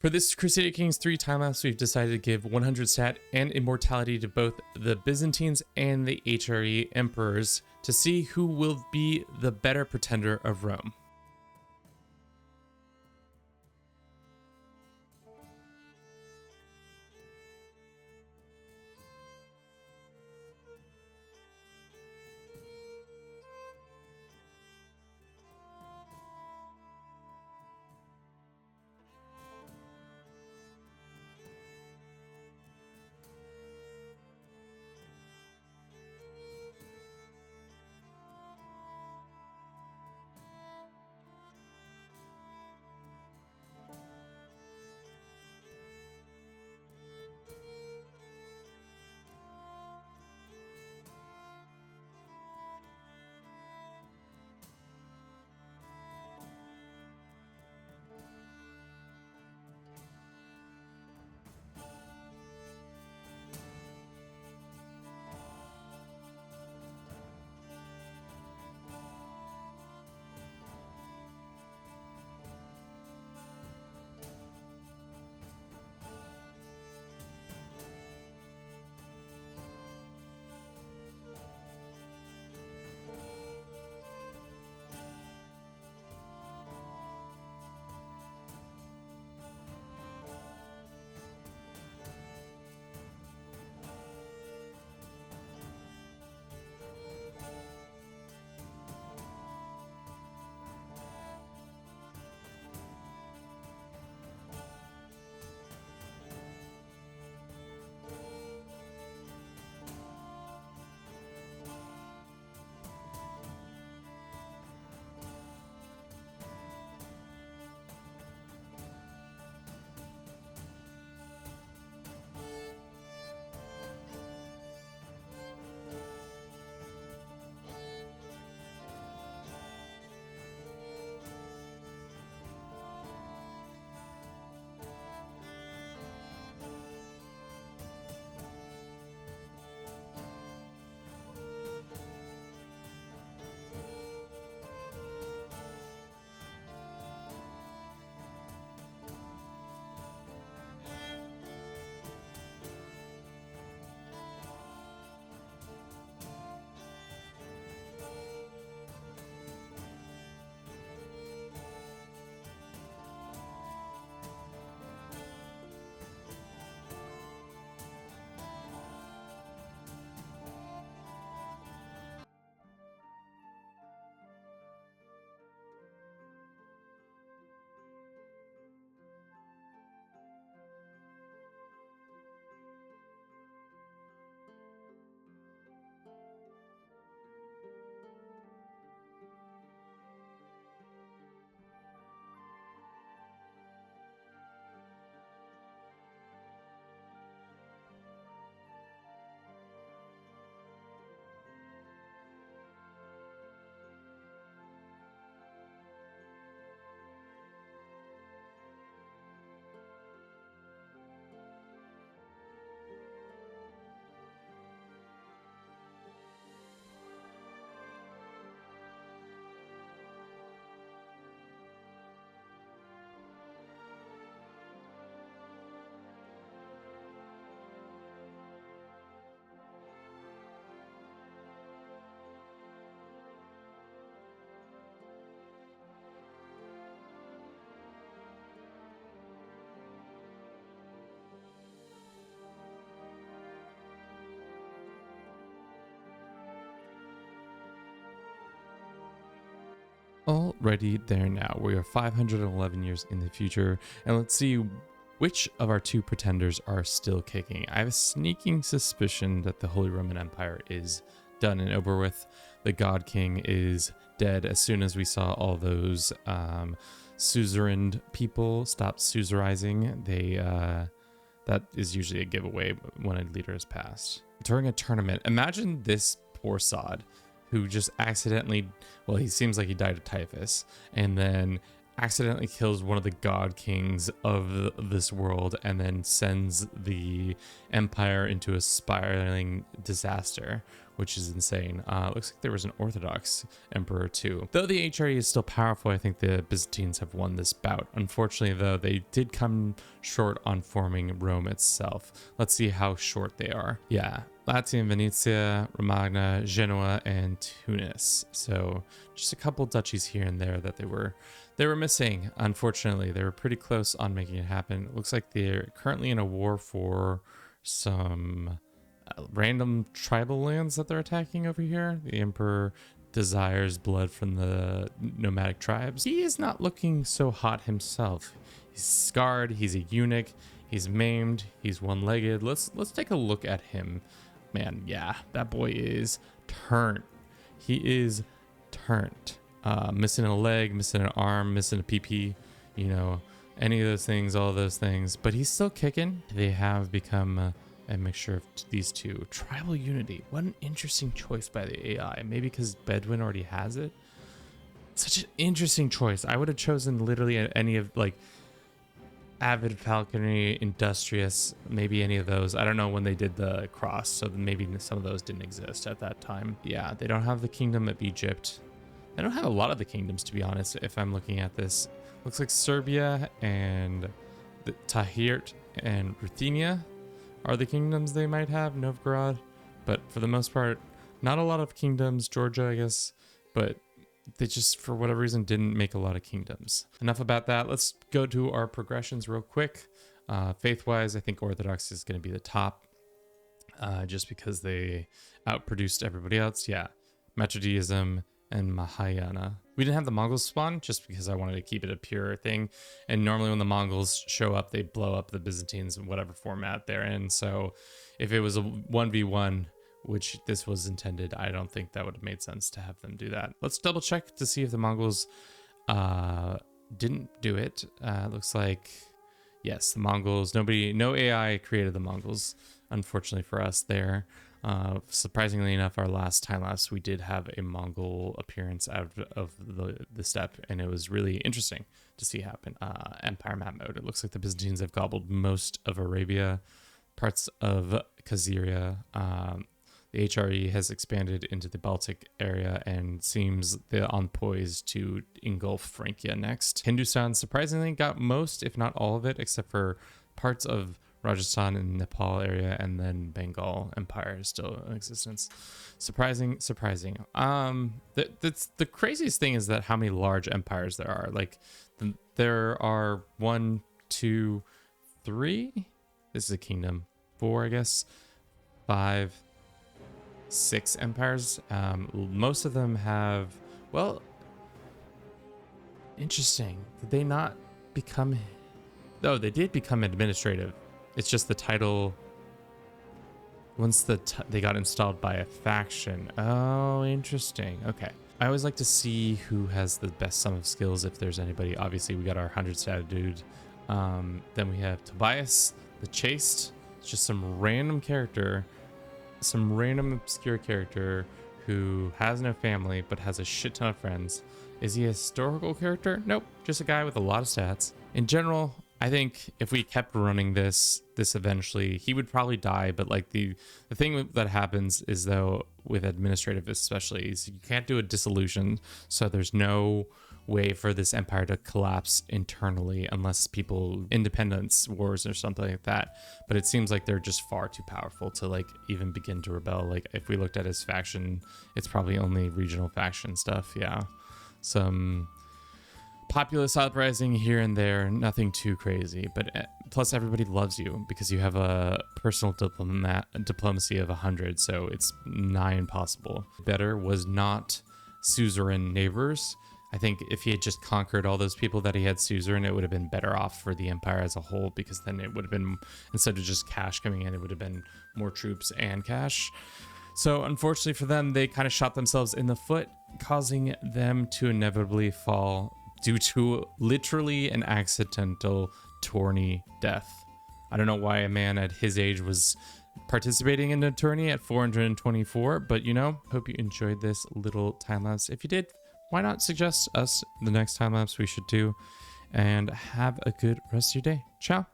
For this Crusader Kings 3 time-lapse, we've decided to give 100 stat and immortality to both the Byzantines and the HRE emperors to see who will be the better pretender of Rome. Already there now. We are 511 years in the future, and let's see which of our two pretenders are still kicking. I have a sneaking suspicion that the Holy Roman Empire is done and over with. The God King is dead as soon as we saw all those suzerain people stop suzeraizing. That is usually a giveaway when a leader has passed. During a tournament, imagine this poor sod who just accidentally, well, he seems like he died of typhus, and then accidentally kills one of the god kings of this world, and then sends the empire into a spiraling disaster which is insane. Looks like there was an Orthodox emperor too. Though the HRE is still powerful, I think the Byzantines have won this bout. Unfortunately, though, they did come short on forming Rome itself. Let's see how short they are. Yeah, Latium, Venetia, Romagna, Genoa, and Tunis. So just a couple duchies here and there that they were missing. Unfortunately, they were pretty close on making it happen. It looks like they're currently in a war for some random tribal lands that they're attacking over here. The emperor desires blood from the nomadic tribes. He is not looking so hot himself. He's scarred, he's a eunuch, he's maimed, he's one-legged. Let's take a look at him. Man, yeah, that boy is turned. He is turned. Missing a leg, missing an arm, missing a PP, you know, any of those things, all of those things, but he's still kicking. They have become a mixture of these two. Tribal unity. What an interesting choice by the AI. Maybe because Bedouin already has it. Such an interesting choice. I would have chosen literally any of like avid falconry, industrious, maybe any of those. I don't know when they did the cross, so maybe some of those didn't exist at that time. Yeah, they don't have the kingdom of Egypt. They don't have a lot of the kingdoms, to be honest, if I'm looking at this. Looks like Serbia and the Tahirt and Ruthenia are the kingdoms they might have, Novgorod. But for the most part, not a lot of kingdoms. Georgia, I guess, but they just, for whatever reason, didn't make a lot of kingdoms. Enough about that. Let's go to our progressions real quick. Faith-wise, I think Orthodox is going to be the top, just because they outproduced everybody else. Yeah, Methodiism and Mahayana. We didn't have the Mongols spawn just because I wanted to keep it a pure thing. And normally when the Mongols show up, they blow up the Byzantines in whatever format they're in. So if it was a 1v1, which this was intended, I don't think that would have made sense to have them do that. Let's double check to see if the Mongols didn't do it. Looks like, yes, the Mongols, no AI created the Mongols, unfortunately for us there. Surprisingly enough, our last time lapse, we did have a Mongol appearance out of the steppe, and it was really interesting to see happen. Empire map mode. It looks like the Byzantines have gobbled most of Arabia, parts of Khazaria. The HRE has expanded into the Baltic area and seems they're on poise to engulf Francia next. Hindustan surprisingly got most, if not all of it, except for parts of Rajasthan and Nepal area, and then Bengal Empire is still in existence. Surprising. The craziest thing is that how many large empires there are. Like there are 1, 2, 3. This is a kingdom. 4, I guess. 5, 6 empires. Most of them have, well, interesting. Did they not become? No, they did become administrative. It's just the title, once they got installed by a faction. Oh, interesting. Okay. I always like to see who has the best sum of skills, if there's anybody. Obviously, we got our 100 stat dude. Then we have Tobias, the Chaste. It's just some random character, some random obscure character who has no family but has a shit ton of friends. Is he a historical character? Nope, just a guy with a lot of stats. In general, I think if we kept running this eventually, he would probably die. But like the thing that happens is, though, with administrative especially, is you can't do a dissolution. So there's no way for this empire to collapse internally unless people, independence wars or something like that. But it seems like they're just far too powerful to like even begin to rebel. Like if we looked at his faction, it's probably only regional faction stuff. Yeah, some populist uprising here and there, nothing too crazy, but plus everybody loves you because you have a personal diplomacy of 100, so it's nigh impossible. Better was not suzerain neighbors. I think if he had just conquered all those people that he had suzerain, it would have been better off for the empire as a whole, because then it would have been, instead of just cash coming in, it would have been more troops and cash. So unfortunately for them, they kind of shot themselves in the foot, causing them to inevitably fall due to literally an accidental tourney death. I don't know why a man at his age was participating in a tourney at 424, but you know, hope you enjoyed this little time lapse. If you did, why not suggest us the next time lapse we should do, and have a good rest of your day. Ciao.